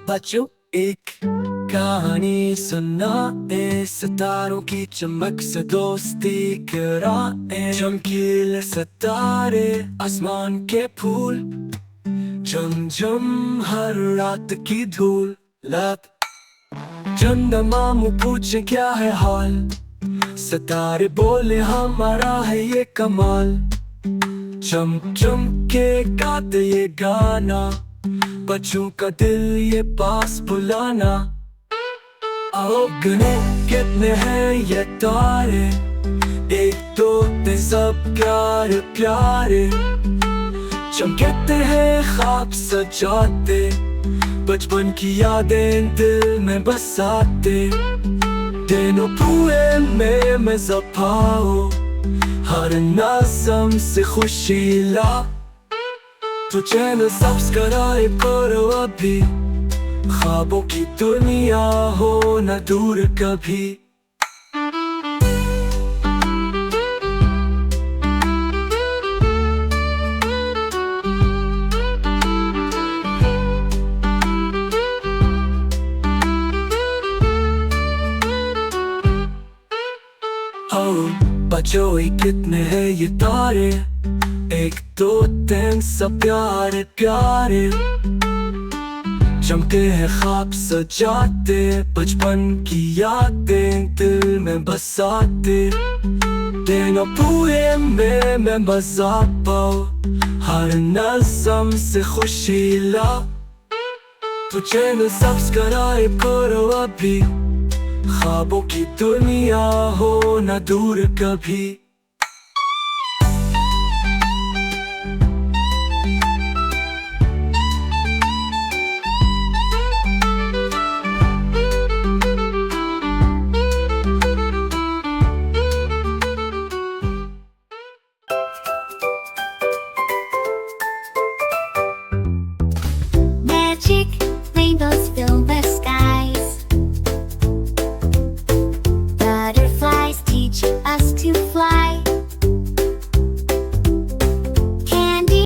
बच्चों एक कहानी सुनाए, सितारों की चमक से दोस्ती कराए। चमकीले सितारे आसमान के फूल, झमझम हर रात की धूल। लत चंदा मामू पूछे क्या है हाल, सितारे बोले हमारा है ये कमाल। चम चम के गाते ये गाना, बच्चों का दिल ये पास बुलाना। आओ गने कितने हैं ये तारे, एक दो तीन सब प्यारे प्यारे। चमकते हैं ख्वाब सजाते, बचपन की यादें दिल में बसाते। दिनों पूरे में मज़ा पाओ, हर नज़म से खुशी ला। तो चैनल सब्सक्राइब करो अभी, ख्वाबों की दुनिया हो न दूर कभी। बच्चों कितने हैं ये तारे, एक दो तीन सब प्यारे प्यारे। चमके हैं ख्वाब सजाते, बचपन की यादें दिल में बसाते। दिनों पूरे में मज़ा पाओ, हर नज़म से खुशी ला। तो चैनल सब्सक्राइब करो अभी, ख्वाबों की दुनिया हो न दूर कभी।